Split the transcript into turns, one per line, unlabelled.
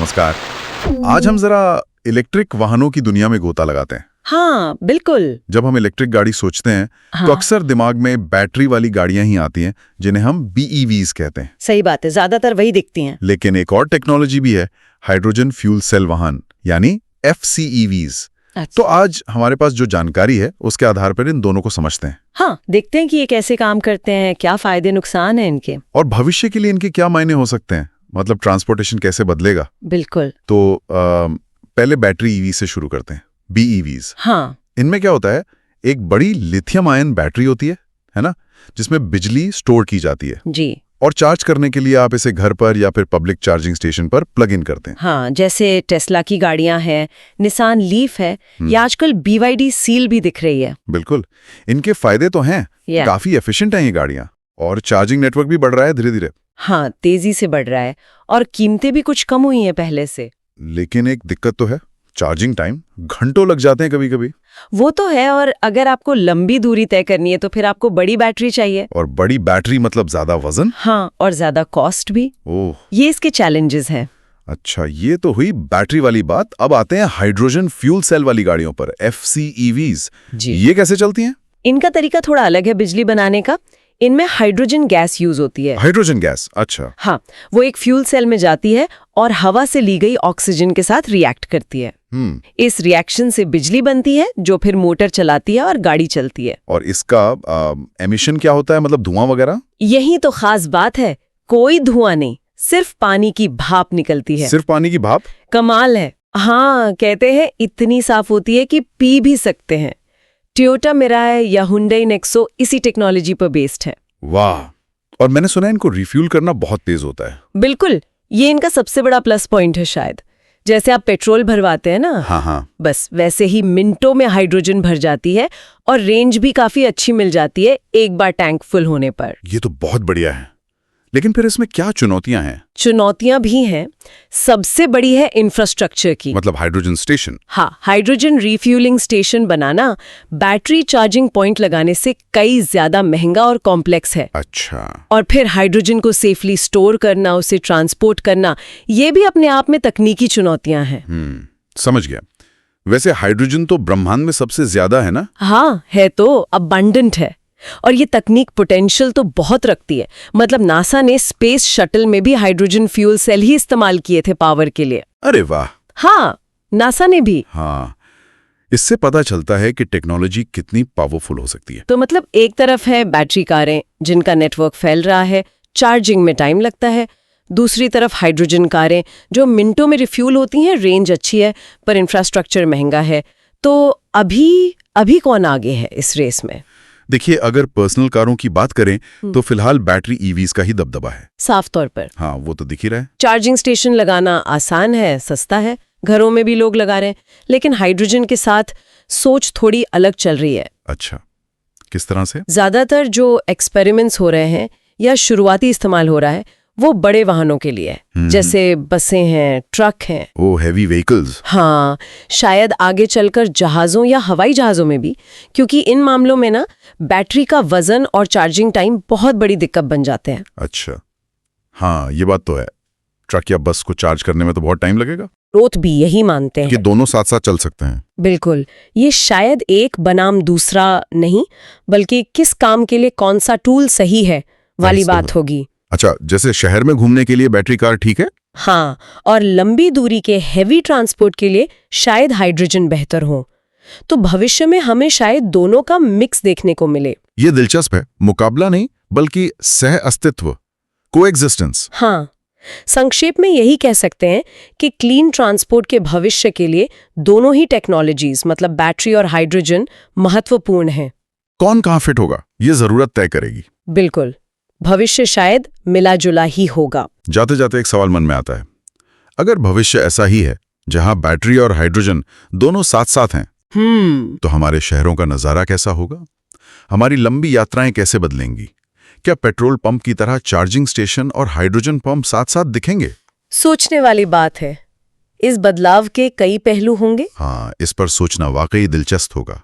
नमस्कार। आज हम जरा इलेक्ट्रिक वाहनों की दुनिया में गोता लगाते हैं।
हाँ बिल्कुल।
जब हम इलेक्ट्रिक गाड़ी सोचते हैं तो अक्सर दिमाग में बैटरी वाली गाड़ियां ही आती हैं, जिन्हें हम BEVs कहते हैं।
सही बात है, ज्यादातर वही दिखती हैं।
लेकिन एक और टेक्नोलॉजी भी है, हाइड्रोजन फ्यूल सेल वाहन यानी FCEVs। तो आज हमारे पास जो जानकारी है उसके आधार पर इन दोनों को समझते हैं।
हाँ, देखते हैं कि ये कैसे काम करते हैं, क्या फायदे नुकसान है इनके,
और भविष्य के लिए इनके क्या मायने हो सकते हैं, मतलब ट्रांसपोर्टेशन कैसे बदलेगा।
बिल्कुल।
तो पहले बैटरी EV से शुरू करते हैं, BEVs।
हाँ,
इनमें क्या होता है, एक बड़ी लिथियम आयन बैटरी होती है ना, जिसमें बिजली स्टोर की जाती है
जी।
और चार्ज करने के लिए आप इसे घर पर या फिर पब्लिक चार्जिंग स्टेशन पर प्लग इन करते हैं।
हाँ, जैसे टेस्ला की गाड़ियां हैं, निसान लीफ है, या आजकल BYD सील भी दिख रही है।
बिल्कुल, इनके फायदे तो हैं, काफी एफिशिएंट हैं ये गाड़ियां, और चार्जिंग नेटवर्क भी बढ़ रहा है धीरे धीरे।
हाँ, तेजी से बढ़ रहा है और कीमतें भी कुछ कम हुई हैं पहले से।
लेकिन एक दिक्कत तो है, चार्जिंग टाइम घंटों लग जाते हैं कभी कभी।
वो तो है, और अगर आपको लंबी दूरी तय करनी है तो फिर आपको बड़ी बैटरी चाहिए।
और बड़ी बैटरी मतलब ज्यादा वजन।
हाँ, और ज्यादा कॉस्ट भी।
ओह,
ये इसके चैलेंजेस हैं।
अच्छा, ये तो हुई बैटरी वाली बात। अब आते हैं हाइड्रोजन फ्यूल सेल वाली गाड़ियों पर, FCEVs।
जी।
ये कैसे चलती हैं?
इनका तरीका थोड़ा अलग है बिजली बनाने का। इनमें हाइड्रोजन गैस यूज होती है।
हाइड्रोजन गैस, अच्छा।
हाँ, वो एक फ्यूल सेल में जाती है और हवा से ली गई ऑक्सीजन के साथ रिएक्ट करती है। इस रिएक्शन से बिजली बनती है जो फिर मोटर चलाती है और गाड़ी चलती है।
और इसका एमिशन क्या होता है, मतलब धुआं वगैरह?
यही तो खास बात है, कोई धुआं नहीं, सिर्फ पानी की भाप निकलती है।
सिर्फ पानी की भाप?
कमाल है। हाँ, कहते हैं इतनी साफ होती है कि पी भी सकते हैं। टोयोटा मिराई या हुंडई नेक्सो इसी टेक्नोलॉजी पर बेस्ड है।
वाह, और मैंने सुना है इनको रिफ्यूल करना बहुत तेज होता है।
बिल्कुल, ये इनका सबसे बड़ा प्लस पॉइंट है शायद। जैसे आप पेट्रोल भरवाते हैं ना,
हाँ,
बस वैसे ही मिनटों में हाइड्रोजन भर जाती है और रेंज भी काफी अच्छी मिल जाती है एक बार टैंक फुल होने पर।
ये तो बहुत बढ़िया है। लेकिन फिर इसमें क्या चुनौतियां हैं?
चुनौतियां भी हैं। सबसे बड़ी है इंफ्रास्ट्रक्चर की,
मतलब हाइड्रोजन स्टेशन।
हाँ, हाइड्रोजन रिफ्यूलिंग स्टेशन बनाना बैटरी चार्जिंग पॉइंट लगाने से कई ज्यादा महंगा और कॉम्प्लेक्स है।
अच्छा।
और फिर हाइड्रोजन को सेफली स्टोर करना, उसे ट्रांसपोर्ट करना, ये भी अपने आप में तकनीकी चुनौतियां हैं।
समझ गया। वैसे हाइड्रोजन तो ब्रह्मांड में सबसे ज्यादा है ना?
हाँ, है तो, अबंडेंट है। और ये तकनीक पोटेंशियल तो बहुत रखती है। मतलब नासा ने स्पेस शटल में भी हाइड्रोजन फ्यूल सेल ही इस्तेमाल किए थे पावर के लिए।
अरे वाह।
हाँ, नासा ने भी।
हाँ, इससे पता चलता है कि टेक्नोलॉजी कितनी पावरफुल हो सकती है।
तो मतलब एक तरफ है बैटरी कारें जिनका नेटवर्क फैल रहा है, चार्जिंग में टाइम लगता है। दूसरी तरफ हाइड्रोजन कारें जो मिनटों में रिफ्यूल होती हैं, रेंज अच्छी है पर इंफ्रास्ट्रक्चर महंगा है। तो अभी कौन आगे है इस रेस में?
देखिए, अगर पर्सनल कारों की बात करें तो फिलहाल बैटरी EVs का ही दबदबा है,
साफ तौर पर।
हाँ, वो तो दिख ही रहा है।
चार्जिंग स्टेशन लगाना आसान है, सस्ता है, घरों में भी लोग लगा रहे हैं। लेकिन हाइड्रोजन के साथ सोच थोड़ी अलग चल रही है।
अच्छा, किस तरह से?
ज्यादातर जो एक्सपेरिमेंट्स हो रहे हैं या शुरुआती इस्तेमाल हो रहा है वो बड़े वाहनों के लिए है, जैसे बसें हैं, ट्रक हैं।
ओ, हेवी व्हीकल्स।
हाँ, शायद आगे चलकर जहाजों या हवाई जहाजों में भी, क्योंकि इन मामलों में ना बैटरी का वजन और चार्जिंग टाइम बहुत बड़ी दिक्कत बन जाते हैं।
अच्छा, हाँ, ये बात तो है। ट्रक या बस को चार्ज करने में तो बहुत टाइम लगेगा।
रोथ भी यही मानते हैं
कि दोनों साथ साथ चल सकते हैं।
बिल्कुल, ये शायद एक बनाम दूसरा नहीं, बल्कि किस काम के लिए कौन सा टूल सही है वाली बात होगी।
अच्छा, जैसे शहर में घूमने के लिए बैटरी कार ठीक है?
हाँ, और लंबी दूरी के हेवी ट्रांसपोर्ट के लिए शायद हाइड्रोजन बेहतर हो। तो भविष्य में हमें शायद दोनों का मिक्स देखने को मिले।
ये दिलचस्प है, मुकाबला नहीं बल्कि सह अस्तित्व, कोएग्जिस्टेंस।
हाँ, संक्षेप में यही कह सकते हैं कि क्लीन ट्रांसपोर्ट के भविष्य के लिए दोनों ही टेक्नोलॉजीज, मतलब बैटरी और हाइड्रोजन, महत्वपूर्ण हैं।
कौन कहाँ फिट होगा ये जरूरत तय करेगी।
बिल्कुल, भविष्य शायद मिला जुला ही होगा।
जाते जाते एक सवाल मन में आता है, अगर भविष्य ऐसा ही है जहां बैटरी और हाइड्रोजन दोनों साथ साथ हैं, तो हमारे शहरों का नजारा कैसा होगा? हमारी लंबी यात्राएं कैसे बदलेंगी? क्या पेट्रोल पंप की तरह चार्जिंग स्टेशन और हाइड्रोजन पंप साथ साथ दिखेंगे?
सोचने वाली बात है। इस बदलाव के कई पहलू होंगे।
हाँ, इस पर सोचना वाकई दिलचस्प होगा।